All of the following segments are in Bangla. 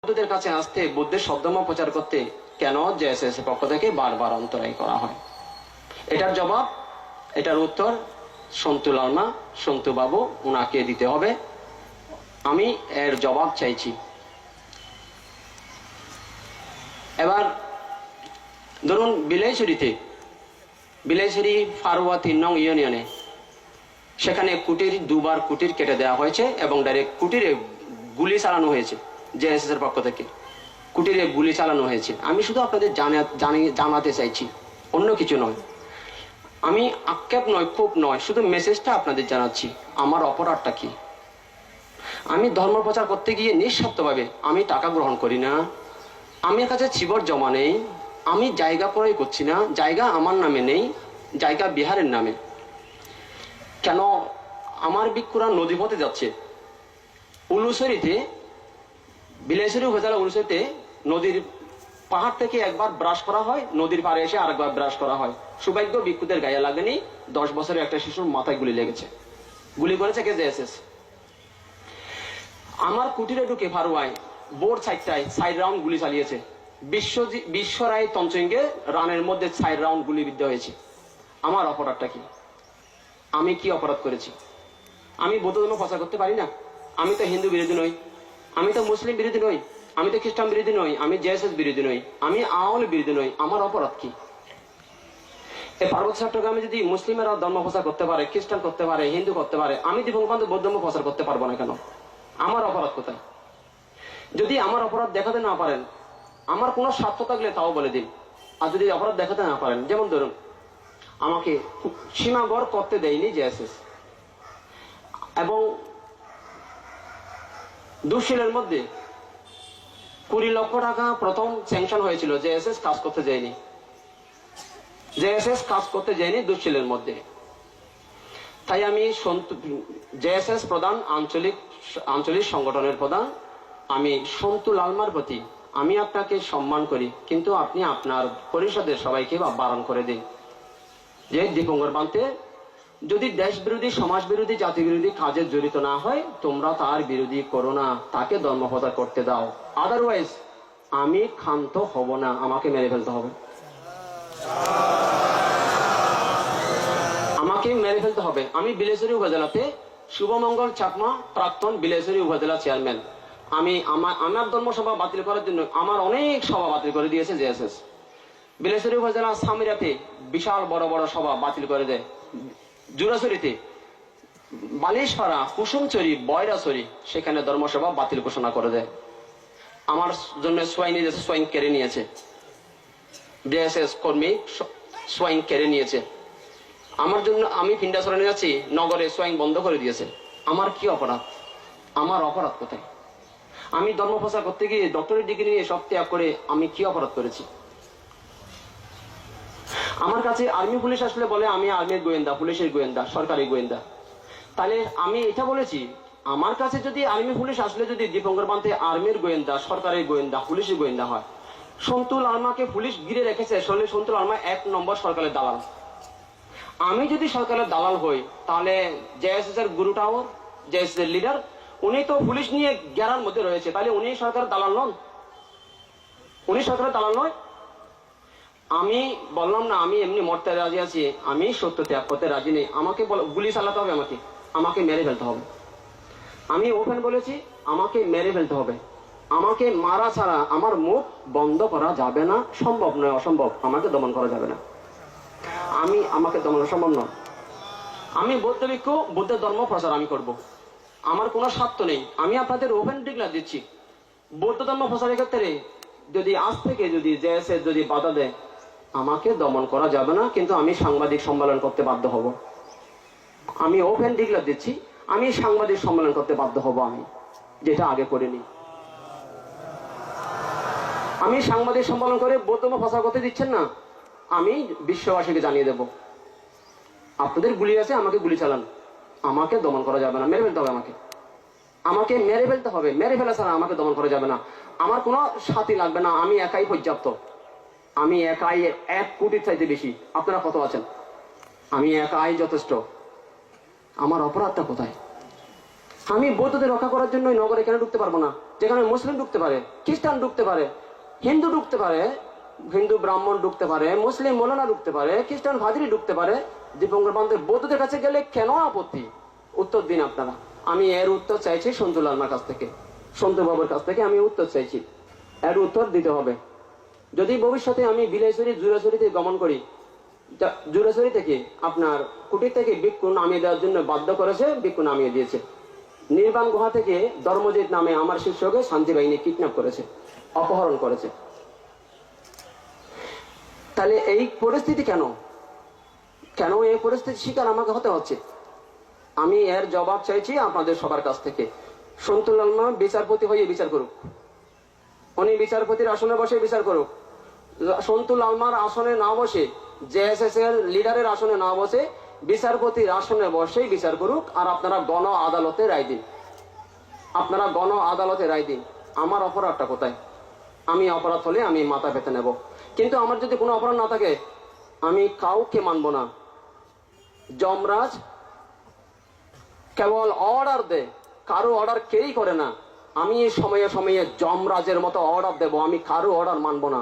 বৌদ্ধদের কাছে আসতে, বুদ্ধের শব্দমা প্রচার করতে কেন জেএসএস এর পক্ষ থেকে বারবার অন্তরায় করা হয়? এটার জবাব, এটার উত্তর সন্তু লালমা, সন্তু বাবু উনাকে দিতে হবে। আমি এর জবাব চাইছি। এবার ধরুন বিলাইছড়ি ফারুয়া 3 নং ইউনিয়নে সেখানে কুটির দুবার কুটির কেটে দেওয়া হয়েছে এবং ডাইরেক্ট কুটিরে গুলি চালানো হয়েছে। জেএসএস এর পক্ষ থেকে কুটিরে গুলি চালানো হয়েছে। আমি শুধু আপনাদের জানাতে চাইছি, অন্য কিছু নয়। আমি আক্ষেপ নয়, ক্ষোভ নয়, শুধু মেসেজটা আপনাদের জানাচ্ছি। আমার অপরাধটা কি? আমি ধর্ম প্রচার করতে গিয়ে নিঃস্বার্থভাবে আমি টাকা গ্রহণ করি না, আমার কাছে চিবর জমা নেই, আমি জায়গা ক্রয় করছি না, জায়গা আমার নামে নেই, জায়গা বিহারের নামে। কেন আমার ভিক্ষুরা নদীপথে যাচ্ছে? উলুসরিতে, বিলাইছড়ি উপজেলা উলুসরিতে নদীর পাহাড় থেকে একবার ব্রাশ করা হয়, নদীর পাড়ে এসে আরেকবার ব্রাশ করা হয়। সৌভাগ্য ভিক্ষুদের গায়ে লাগেনি, 10 বছরের একটা শিশুর মাথায় গুলি লেগেছে। গুলি করেছে কে? জেএসএস। আমার কুটিরে ঢুকে ফারুয়ায় বোর 4 রাউন্ড গুলি চালিয়েছে। বিশ্বরায় তঞ্চঙ্গে রানের মধ্যে 4 রাউন্ড গুলিবিদ্ধ হয়েছে। আমার অপরাধটা কি? আমি কি অপরাধ করেছি? আমি বৌদ্ধ ধর্ম প্রচার করতে পারি না? আমি তো হিন্দু বিরোধী নই, আমি তো মুসলিম বিরোধী নই, আমি তো খ্রিস্টান বিরোধী নই, আমি জেএসএস বিরোধী নই, আমি আওয়ামী বিরোধী নই। আমার অপরাধ কি? এই পার্বত্য চট্টগ্রামে যদি মুসলিমেরা ধর্ম প্রচার করতে পারে, খ্রিস্টান করতে পারে, হিন্দু করতে পারে, আমি দীপঙ্কর বৌদ্ধ ধর্ম প্রচার করতে পারবো না কেন? আমার অপরাধ কোথায়? যদি আমার অপরাধ দেখাতে না পারেন, আমার কোনো স্বার্থ থাকলে তাও বলে দিন। আর যদি অপরাধ দেখাতে না পারেন, যেমন ধরুন আমাকে সীমাগর করতে দেয়নি জেএসএস, এবং দুশিলের মধ্যে 20 লক্ষ টাকা প্রথম স্যাংশন হয়েছিল, জেএসএস কাজ করতে যায়নি। জেএসএস কাজ করতে যায়নি দুশিলের মধ্যে। তাই আমি জেএসএস প্রধান, আঞ্চলিক সংগঠনের প্রধান, আমি সন্তু লালমার প্রতি আমি আপনাকে সম্মান করি, কিন্তু আপনি আপনার পরিষদের সবাইকে বারণ করে দিন যে দীপঙ্কর বান্তে যদি দেশ বিরোধী, সমাজ বিরোধী, জাতি বিরোধী কাজে জড়িত না হয়, তোমরা তার বিরোধী করো না, তাকে ধর্ম প্রচার করতে দাও। আদারওয়াইজ আমি ক্ষান্ত হব না, আমাকে মেরে ফেলতে হবে, আমাকে মেরে ফেলতে হবে। আমি বিলাইছড়ি উপজেলাতে শুভমঙ্গল চাকমা, প্রাক্তন বিলাইছড়ি উপজেলা চেয়ারম্যান। আমার ধর্মসভা বাতিল করার জন্য আমার অনেক সভা বাতিল করে দিয়েছে জেএসএস। বিলাইছড়ি উপজেলা সামিরাতে বিশাল বড় বড় সভা বাতিল করে দেয়। জুরাছড়িতে, বালিশপাড়া, কুসুমচড়ি, বয়রাছড়ি, সেখানে ধর্মসভা বাতিল ঘোষণা করে দেয়। আমার জন্য সোয়াইন কেড়ে নিয়েছে, জেএসএস কর্মী সোয়াইন কেড়ে নিয়েছে আমার জন্য। আমি ফিন্ডাসরে যাচ্ছি, নগরে সোয়াইন বন্ধ করে দিয়েছে। আমার কি অপরাধ? আমার অপরাধ কোথায়? আমি ধর্ম প্রচার করতে গিয়ে ডক্টরেট ডিগ্রি নিয়ে সব ত্যাগ করে আমি কি অপরাধ করেছি? আমার কাছে আর্মি পুলিশ আসলে বলে আমি আর্মির গোয়েন্দা, পুলিশের গোয়েন্দা, সরকারি গোয়েন্দা। তাহলে আমি এটা বলেছি, আমার কাছে যদি আর্মি পুলিশ আসলে যদি দীপঙ্কর বান্তে আর্মির গোয়েন্দা, সরকারি গোয়েন্দা, পুলিশের গোয়েন্দা হয়, সন্তু লালমাকে পুলিশ ঘিরে রেখেছে, সন্তু লালমা 1 নম্বর সরকারের দালাল। আমি যদি সরকারের দালাল হই, তাহলে জেএসএস এর গুরুটাও, জেএসএস এর লিডার, উনি তো পুলিশ নিয়ে ঘেরার মধ্যে রয়েছে, তাহলে উনি সরকারের দালাল নন? উনি সরকারের দালাল নয়? আমি বললাম না আমি এমনি মরতে রাজি আছি, আমি সত্য ত্যাগ করতে রাজি নেই। আমাকে গুলি চালাতে হবে, আমাকে মেরে ফেলতে হবে। আমি ওপেন বলেছি, আমাকে মেরে ফেলতে হবে। আমাকে মারা ছাড়া আমার মুখ বন্ধ করা যাবে না, সম্ভব নয়, অসম্ভব। আমাকে দমন করা যাবে না, আমাকে দমন সম্ভব নয়। আমি বৌদ্ধ ভিক্ষু, বুদ্ধ ধর্ম প্রচার আমি করব, আমার কোনো স্বার্থ নেই। আমি আপনাদের ওপেন ডিক্লার দিচ্ছি, বৌদ্ধ ধর্ম প্রচারের ক্ষেত্রে যদি আজ থেকে যদি জেএসএস যদি বাধা দেয়, আমাকে দমন করা যাবে না, কিন্তু আমি সাংবাদিক সম্মেলন করতে বাধ্য হব। আমি ওপেন ডিক্লার দিচ্ছি, আমি সাংবাদিক সম্মেলন করতে বাধ্য হব, আমি যেটা আগে করিনি। আমি সাংবাদিক সম্মেলন করে বৌদ্ধ ধর্ম প্রচার করতে দিচ্ছেন না, আমি বিশ্ববাসীকে জানিয়ে দেব আপনাদের গুলি আছে, আমাকে গুলি চালান, আমাকে দমন করা যাবে না, মেরে ফেলতে হবে আমাকে মেরে ফেলতে হবে। মেরে ফেলা ছাড়া আমাকে দমন করা যাবে না। আমার কোনো সাথী লাগবে না, আমি একাই পর্যাপ্ত। আমি একাই 1 কোটির চাইতে বেশি। আপনারা কত আছেন? আমি একাই যথেষ্ট। আমার অপরাধটা কোথায়? আমি বৌদ্ধদের রক্ষা করার জন্য নগরে কেন ঢুকতে পারবো না, যেখানে মুসলিম ঢুকতে পারে, খ্রিস্টান ঢুকতে পারে, হিন্দু ঢুকতে পারে, হিন্দু ব্রাহ্মণ ঢুকতে পারে, মুসলিম মৌলানা ঢুকতে পারে, খ্রিস্টান ভাদিরি ঢুকতে পারে, দীপঙ্কর বান্ধব বৌদ্ধদের কাছে গেলে কেন আপত্তি? উত্তর দিন আপনারা। আমি এর উত্তর চাইছি সন্তু লালমার কাছ থেকে, সন্তু বাবুর কাছ থেকে আমি উত্তর চাইছি, এর উত্তর দিতে হবে। যদি ভবিষ্যতে আমি বিলাইছড়ি জুরাছড়িতে গমন করি, জুরাছড়ি থেকে আপনার কুটির থেকে ভিক্ষু নামিয়ে দেওয়ার জন্য বাধ্য করেছে, ভিক্ষু নামিয়ে দিয়েছে। নির্বাণ গুহা থেকে ধর্মজিৎ নামে আমার শিষ্যকে শান্তি বাহিনী কিডন্যাপ করেছে, অপহরণ করেছে। তাহলে এই পরিস্থিতি কেন? কেন এই পরিস্থিতি শিকার আমাকে হতে হচ্ছে? আমি এর জবাব চাইছি আপনাদের সবার কাছ থেকে। সন্তু লালমা বিচারপতি হয়ে বিচার করুক, উনি বিচারপতির আসনে বসে বিচার করুক। সন্তু লালমার আসনে না বসে, জেএসএস এর লিডারের আসনে না বসে, বিচারপতির আসনে বসেই বিচার করুক। আর আপনারা গণ আদালতে রায় দিন, আপনারা গণ আদালতে রায় দিন। আমার অপরাধটা কোথায়? আমি অপরাধ হলে আমি মাথা পেতে নেব, কিন্তু আমার যদি কোনো অপরাধ না থাকে আমি কাউকে মানব না। যমরাজ কেবল অর্ডার দেয়, কারো অর্ডার কেউই করে না। আমি সময়ে সময়ে যমরাজের মতো অর্ডার দেব, আমি কারো অর্ডার মানব না।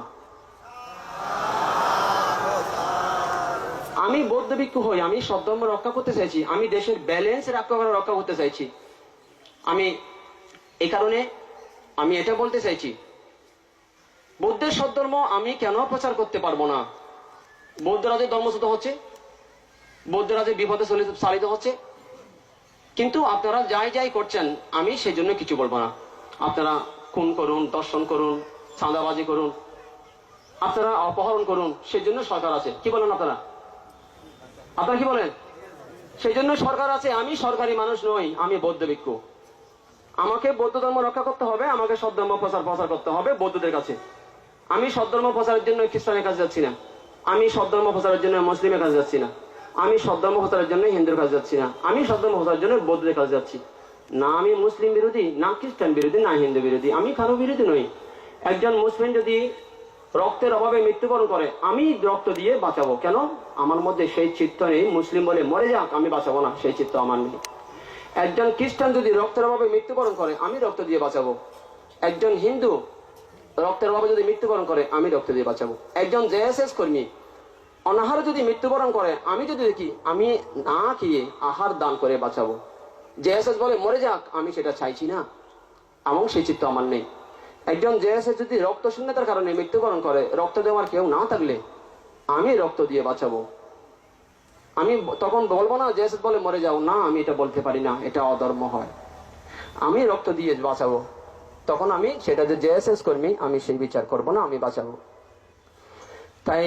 আমি বৌদ্ধ ভিক্ষু হই, আমি সব ধর্ম রক্ষা করতে চাইছি, আমি দেশের ব্যালেন্স রক্ষা করতে চাইছি। আমি এই কারণে আমি এটা বলতে চাইছি, বৌদ্ধের সদ্ধর্ম আমি কেন প্রচার করতে পারবো না? বৌদ্ধরা যে ধর্মচ্যুত হচ্ছে, বৌদ্ধরা যে বিপদে চালিত হচ্ছে, কিন্তু আপনারা যাই যাই করছেন আমি সেই জন্য কিছু বলবো না। আপনারা খুন করুন, দর্শন করুন, চাঁদাবাজি করুন, আপনারা অপহরণ করুন, সেই জন্য সরকার আছে। কি বলেন আপনারা? আপনারা কি বলেন? সেই জন্য সরকার আছে। আমি সরকারি মানুষ নই, আমি বৌদ্ধ ভিক্ষু। আমাকে বৌদ্ধ ধর্ম রক্ষা করতে হবে, আমাকে সৎ ধর্ম প্রচার করতে হবে বৌদ্ধদের কাছে। আমি সৎ ধর্ম প্রচারের জন্য খ্রিস্টানের কাছে যাচ্ছি না, আমি সৎ ধর্ম প্রচারের জন্য মুসলিমের কাছে যাচ্ছি না, আমি সৎ ধর্ম প্রচারের জন্য হিন্দুর কাছে যাচ্ছি না, আমি সৎ ধর্ম প্রচারের জন্য বৌদ্ধদের কাছে যাচ্ছি। না আমি মুসলিম বিরোধী, না খ্রিস্টান বিরোধী, না হিন্দু বিরোধী, আমি কারো বিরোধী নই। একজন মুসলিম যদি রক্তের অভাবে মৃত্যুবরণ করে আমি রক্ত দিয়ে বাঁচাবো। কেন? আমার মধ্যে সেই চিত্ত নেই মুসলিম বলে মরে যাক আমি বাঁচাবো না, সেই চিত্ত আমার নেই। একজন খ্রিস্টান যদি রক্তের অভাবে মৃত্যুবরণ করে আমি রক্ত দিয়ে বাঁচাবো। একজন হিন্দু রক্তের অভাবে যদি মৃত্যুবরণ করে আমি রক্ত দিয়ে বাঁচাবো। একজন জেএসএস কর্মী অনাহারে যদি মৃত্যুবরণ করে আমি যদি দেখি আমি না খেয়ে আহার দান করে বাঁচাবো। জেএসএস বলে মরে যাক, আমি সেটা চাইছি না, এমন সেই চিত্ত আমার নেই। একজন জেএসএস যদি রক্ত শূন্যতার কারণে মৃত্যুবরণ করে, রক্ত দেওয়ার কেউ না থাকলে আমি রক্ত দিয়ে বাঁচাবো। আমি তখন বলবো না জেএসএস বলে মরে যাও, না আমি এটা বলতে পারি না, এটা অধর্ম হয়। আমি রক্ত দিয়ে বাঁচাবো, তখন আমি সেটা যে জেএসএস কর্মী আমি সেই বিচার করব না, আমি বাঁচাবো। তাই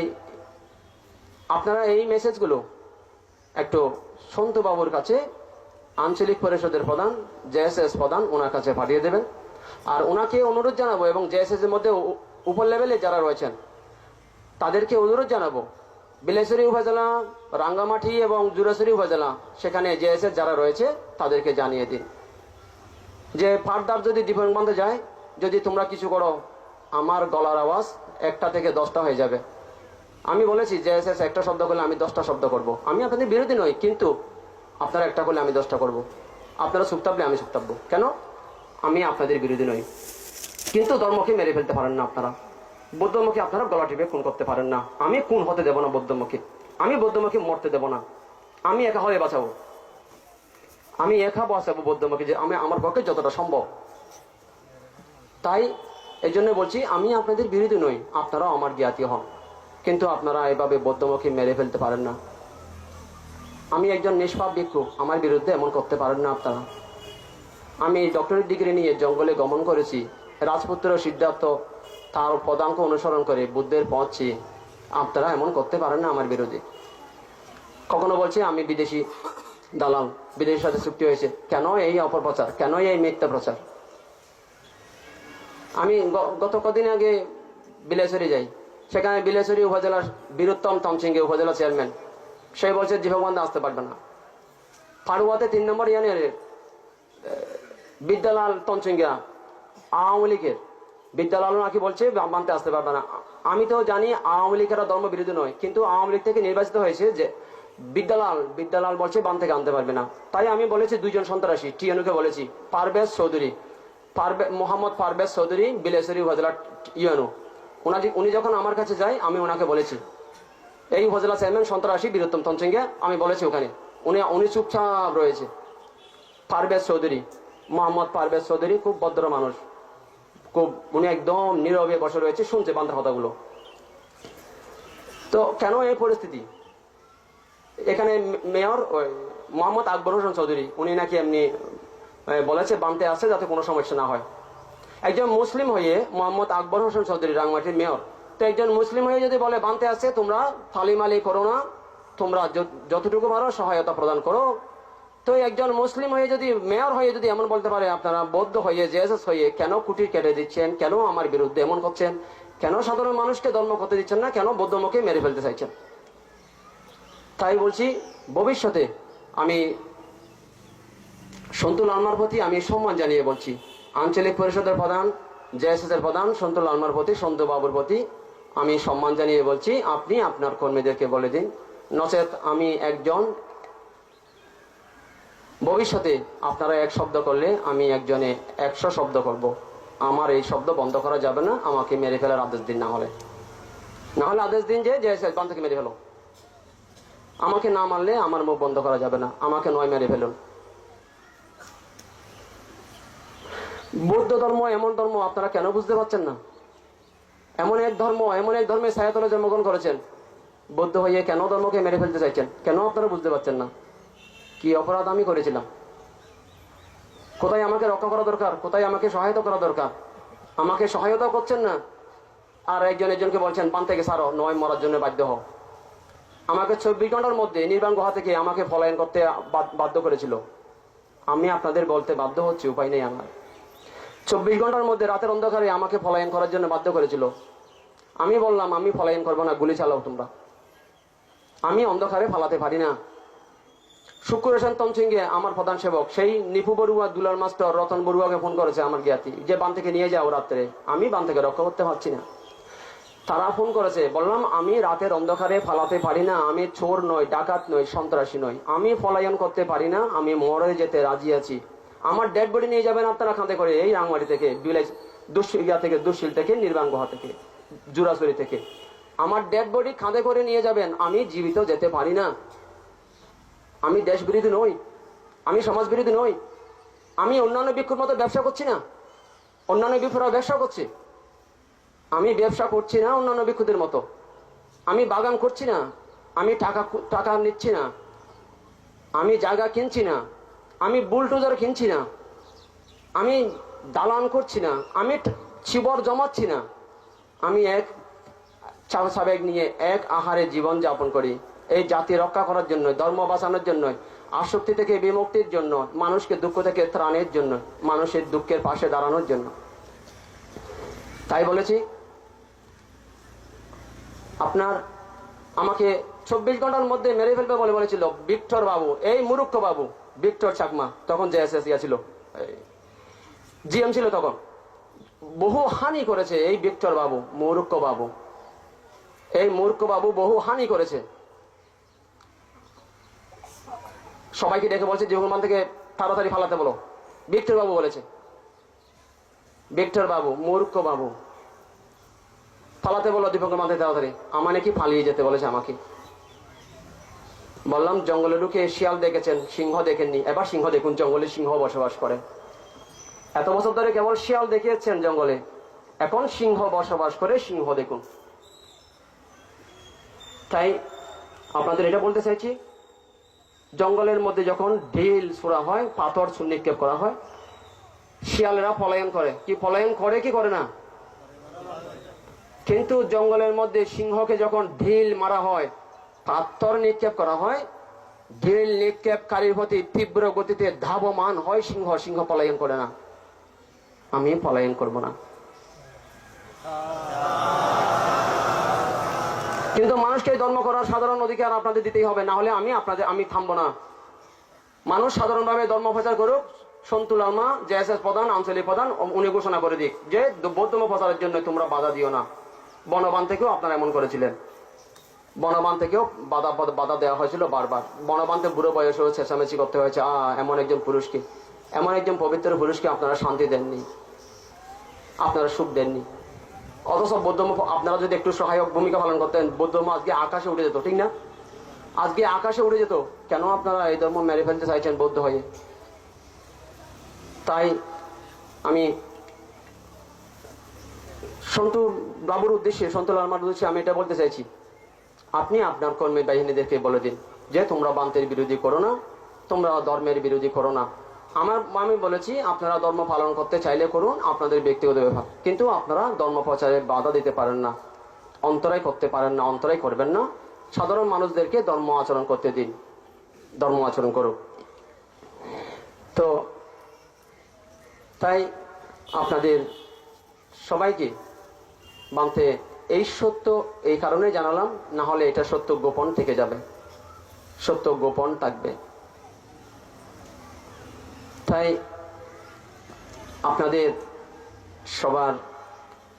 আপনারা এই মেসেজগুলো একটু সন্তু বাবুর কাছে, আঞ্চলিক পরিষদের প্রধান, জেএসএস প্রধান, ওনার কাছে পাঠিয়ে দেবেন। আর ওনাকে অনুরোধ জানাবো, এবং জেএসএস এর মধ্যে উপর লেভেলে যারা রয়েছেন তাদেরকে অনুরোধ জানাবো, বিলাইছড়ি উপজেলা, রাঙ্গামাটি এবং জুরাছড়ি উপজেলা, সেখানে জেএসএস যারা রয়েছে তাদেরকে জানিয়ে দিন যে ফার্দার যদি দীপঙ্কর বান্ধে যায়, যদি তোমরা কিছু করো আমার গলার আওয়াজ 1টা থেকে 10টা হয়ে যাবে। আমি বলেছি জেএসএস একটা শব্দ করলে আমি 10টা শব্দ করব। আমি আপনাদের বিরোধী নই, কিন্তু আপনারা একটা করলে আমি 10টা করব। আপনারা চুপ থাকলে আমি চুপ থাকবো। কেন? আমি আপনাদের বিরোধী নই, কিন্তু ধর্মকে মেরে ফেলতে পারেন না আপনারা। বৌদ্ধমুখী আপনারা গলা টিপে খুন করতে পারেন না, আমি খুন হতে দেব না বৌদ্ধমুখী, আমি বৌদ্ধমুখী মরতে দেব না। আমি একা হয়ে বাঁচাবো, আমি একা বাঁচাবো বৌদ্ধমুখী, যে আমি আমার পক্ষে যতটা সম্ভব। তাই এই জন্য বলছি আমি আপনাদের বিরোধী নই, আপনারাও আমার জ্ঞাতি হন, কিন্তু আপনারা এভাবে বৌদ্ধমুখী মেরে ফেলতে পারেন না। আমি একজন নিষ্পাপ ভিক্ষু, আমার বিরুদ্ধে এমন করতে পারেন না আপনারা। আমি ডক্টরেট ডিগ্রি নিয়ে জঙ্গলে গমন করেছি, রাজপুত্র সিদ্ধার্থ তার পদাঙ্ক অনুসরণ করে বুদ্ধের পথ চেয়ে, আপনারা এমন করতে পারেন না আমার বিরুদ্ধে। কখনো বলছে আমি বিদেশি দালাল, বিদেশের সাথে চুক্তি হয়েছে, কেন এই অপপ্রচার, কেন এই মিথ্যা প্রচার? আমি গত কদিন আগে বিলাইছড়ি যাই, সেখানে বিলাইছড়ি উপজেলার বীরুত্তম তমসিংহে উপজেলা চেয়ারম্যান, সে বলছে দীপঙ্কর আসতে পারবে না। ফারুয়াতে 3 নম্বর ইউনিয়নের বিদ্যালাল তমসিংহা আওয়ামী লীগের বিদ্যালাল নাকি বলছে বানতে আসতে পারবে না। আমি তো জানি আওয়ামী লীগেরা ধর্ম বিরোধী নয়, কিন্তু আওয়ামী লীগ থেকে নির্বাচিত হয়েছে যে বিদ্যালাল বলছে বান থেকে আনতে পারবে না। তাই আমি বলেছি দুইজন সন্ত্রাসী টিএনউকে বলেছি, পারভেজ চৌধুরী, মোহাম্মদ পারভেজ চৌধুরী, বিলেসরি উপজেলা ইউএনও। উনি যখন আমার কাছে যায় আমি ওনাকে বলেছি এই উপজেলা চেয়ারম্যান সন্ত্রাসী বীরোত্তম তনসিংহে, আমি বলেছি ওখানে। উনি চুপচাপ রয়েছে। পারভেজ চৌধুরী, মোহাম্মদ পারভেজ চৌধুরী খুব ভদ্র মানুষ, খুব, উনি একদম নীরবে বসে রয়েছে, শুনছে বান্ধার কথাগুলো। তো কেন এই পরিস্থিতি? এখানে মেয়র মোহাম্মদ আকবর হোসেন চৌধুরী, উনি নাকি এমনি বলেছে বানতে আসে যাতে কোনো সমস্যা না হয়। একজন মুসলিম হয়ে মোহাম্মদ আকবর হোসেন চৌধুরী রাঙামাটির মেয়র, তো একজন মুসলিম হয়ে যদি বলে বানতে আসে তোমরা ফালিমালি করো না, তোমরা যতটুকু পারো সহায়তা প্রদান করো, তো একজন মুসলিম হয়ে যদি মেয়র হয়ে যদি এমন বলতে পারে আপনারা বৌদ্ধ হয়ে জেএসএস হয়ে কেন কুটির কেটে দিচ্ছেন, কেন আমার বিরুদ্ধে এমন করছেন, কেন সাধারণ মানুষকে ধর্ম করতে দিচ্ছেন না, কেন বৌদ্ধমুখে মেরে ফেলতে চাইছেন? তাই বলছি ভবিষ্যতে আমি সন্তুল আলমার প্রতি আমি সম্মান জানিয়ে বলছি, আঞ্চলিক পরিষদের প্রধান জেএসএস এর প্রধান সন্তুল আলমার প্রতি, সন্তু বাবুর প্রতি আমি সম্মান জানিয়ে বলছি আপনি আপনার কর্মীদেরকে বলে দিন, নচেত আমি একজন, ভবিষ্যতে আপনারা এক শব্দ করলে আমি একজনে 100 শব্দ করব। আমার এই শব্দ বন্ধ করা যাবে না, আমাকে মেরে ফেলার আদেশ দিন, না হলে আদেশ দিন যে জেএসএস বান থেকে মেরে ফেলো। আমাকে না মারলে আমার মুখ বন্ধ করা যাবে না, আমাকে নয় মেরে ফেলুন। বৌদ্ধ ধর্ম এমন ধর্ম আপনারা কেন বুঝতে পারছেন না? এমন এক ধর্মে ছায়াতলে জন্মগ্রহণ করেছেন, বৌদ্ধ হয়ে কেন ধর্মকে মেরে ফেলতে চাইছেন? কেন আপনারা বুঝতে পারছেন না? কি অপরাধ আমি করেছিলাম? কোথায় আমাকে রক্ষা করা দরকার, কোথায় আমাকে সহায়তা করা দরকার? আমাকে সহায়তা করছেন না, আর একজনকে বলছেন বান থেকে সারো, নয় মরার জন্য বাধ্য হও। আমাকে 24 ঘন্টার মধ্যে নির্বাণ গুহা থেকে আমাকে পলায়ন করতে বাধ্য করেছিল। আমি আপনাদের বলতে বাধ্য হচ্ছি, উপায় নেই আমার। 24 ঘন্টার মধ্যে রাতের অন্ধকারে আমাকে পলায়ন করার জন্য বাধ্য করেছিল। আমি বললাম আমি পলায়ন করবো না, গুলি চালাও তোমরা, আমি অন্ধকারে পালাতে পারি না। শুক্র হোসেন তনসিংহে আমার প্রধান সেবক, সেই নিপু বড়ুয়া, দুলার মাস্টার, রতন বড়ুয়াকে ফোন করেছে আমার জ্ঞাতি, যে বান থেকে নিয়ে যাও রাত্রে, আমি বান থেকে রক্ষা করতে পারছি না। তারা ফোন করেছে, বললাম আমি রাতের অন্ধকারে পালাতে পারি না, আমি চোর নই, ডাকাত নই, সন্ত্রাসী নই, আমি পলায়ন করতে পারি না, আমি মরে যেতে রাজি আছি। আমার ডেড বডি নিয়ে যাবেন আপনারা কাঁধে করে, এই রাঙমাটি থেকে, দুশিল থেকে, নির্বাণ গুহা থেকে, জুরাছড়ি থেকে আমার ডেড বডি কাঁধে করে নিয়ে যাবেন। আমি জীবিত যেতে পারি না। আমি দেশ বিরোধী নই, আমি সমাজ বিরোধী নই, আমি অন্যান্য ভিক্ষুর মতো ব্যবসা করছি না, অন্যান্য ভিক্ষুরা ব্যবসা করছে, আমি ব্যবসা করছি না অন্যান্য ভিক্ষুদের মতো, আমি বাগান করছি না, আমি টাকা নিচ্ছি না, আমি জায়গা কিনছি না, আমি বুলডোজার কিনছি না, আমি দালান করছি না, আমি চিবর জমাচ্ছি না, আমি এক সাবেক নিয়ে এক আহারে জীবন যাপন করি, এই জাতি রক্ষা করার জন্য, ধর্ম বাঁচানোর জন্য, আসক্তি থেকে বিমুক্তির জন্য, মানুষকে দুঃখ থেকে ত্রাণের জন্য, মানুষের দুঃখের পাশে দাঁড়ানোর জন্য। তাই বলেছি আপনার আমাকে 24 ঘন্টার মধ্যে মেরে ফেলবে বলে বলেছিল ভিক্টর বাবু, এই মুরুক্ষ বাবু, ভিক্টর চাকমা, তখন জেএসএস ছিল, জিএম ছিল তখন। বহু হানি করেছে এই ভিক্টর বাবু, মূর্খ বাবু, এই মূর্খ বাবু বহু হানি করেছে। সবাইকে ডেকে বলছে জীবনমান থেকে তাড়াতাড়ি ফালাতে বলো, ভিক্টর বাবু বলেছে। ভিক্টর বাবু, মূর্খ বাবু, ফালাতে বলো দীপঙ্কর মাথায় তাড়াতাড়ি। আমার নাকি পালিয়ে যেতে বলেছে আমাকে। বললাম জঙ্গলে ঢুকে শিয়াল দেখেছেন, সিংহ দেখেননি, এবার সিংহ দেখুন, জঙ্গলে সিংহ বসবাস করে। এত বছর ধরে কেবল শিয়াল দেখিয়েছেন জঙ্গলে, এখন সিংহ বসবাস করে, সিংহ দেখুন। তাই আপনাদের এটা বলতে চাইছি, জঙ্গলের মধ্যে যখন ঢিল ছোড়া হয়, পাথর নিক্ষেপ করা হয়, শিয়ালেরা পলায়ন করে, কি পলায়ন করে কি করে না? কিন্তু জঙ্গলের মধ্যে সিংহকে যখন ঢিল মারা হয়, পাথর নিক্ষেপ করা হয়, ঢিল নিক্ষেপকারীর প্রতি তীব্র গতিতে ধাবমান হয় সিংহ, সিংহ পলায়ন করে না। আমি পলায়ন করব না। কিন্তু মানুষকে ধর্ম করার সাধারণ অধিকার আপনাদের দিতেই হবে, না হলে আমি থামবো না। মানুষ সাধারণভাবে ধর্ম প্রচার করুক, সন্তুল আলমা জেএসএস প্রধান, আঞ্চলিক প্রধান, উনি ঘোষণা করে দিক যে বৌদ্ধ প্রচারের জন্য তোমরা বাধা দিও না। বনবান থেকেও আপনারা এমন করেছিলেন, বনবান থেকেও বাধা দেওয়া হয়েছিল বারবার। বনবানতে বুড়ো বয়সেও চেঁচামেচি করতে হয়েছে, এমন একজন পুরুষকে, এমন একজন পবিত্র পুরুষকে আপনারা শান্তি দেননি, আপনারা সুখ দেননি। অথচ বৌদ্ধ আপনারা যদি একটু সহায়ক ভূমিকা পালন করতেন, বৌদ্ধ আজকে আকাশে উঠে যেত, ঠিক না? আজকে আকাশে উঠে যেত। কেন আপনারা এই ধর্ম মেরে ফেলতে চাইছেন বৌদ্ধ হয়ে? তাই আমি সন্তু বাবুর উদ্দেশ্যে, সন্তু লালমার উদ্দেশ্যে আমি এটা বলতে চাইছি, আপনি আপনার কর্মী বাহিনীদেরকে বলে দিন যে তোমরা বান্তের বিরোধী করো না, তোমরা ধর্মের বিরোধী করো না। আমি বলেছি আপনারা ধর্ম পালন করতে চাইলে করুন, আপনাদের ব্যক্তিগত ব্যাপার, কিন্তু আপনারা ধর্ম প্রচারে বাধা দিতে পারেন না, অন্তরায় করতে পারেন না, অন্তরায় করবেন না। সাধারণ মানুষদেরকে ধর্ম আচরণ করতে দিন, ধর্ম আচরণ করুক। তো তাই আপনাদের সবাইকে বান্তে এই সত্য এই কারণে জানালাম, না হলে এটা সত্য গোপন থেকে যাবে, সত্য গোপন থাকবে। তাই আপনাদের সবার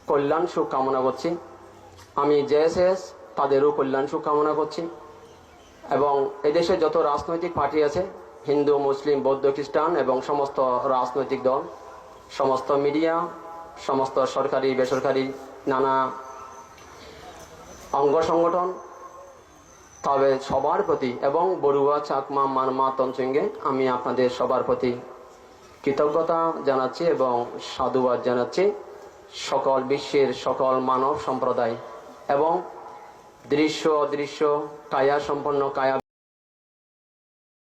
কল্যাণ সুখ কামনা করছি। আমি জেএসএস তাদেরও কল্যাণ সুখ কামনা করছি। এবং এদেশে যত রাজনৈতিক পার্টি আছে, হিন্দু, মুসলিম, বৌদ্ধ, খ্রিস্টান এবং সমস্ত রাজনৈতিক দল, সমস্ত মিডিয়া, সমস্ত সরকারি বেসরকারি নানা অঙ্গ সংগঠন, তবে সবার প্রতি, এবং বড়ুয়া, চাকমা, মারমা, তঞ্চঙ্গে আমি আপনাদের সবার প্রতি কৃতজ্ঞতা জানাচ্ছি এবং সাধুবাদ জানাচ্ছি। সকল বিশ্বের সকল মানব সম্প্রদায় এবং দৃশ্য অদৃশ্য কায়া সম্পন্ন কায়া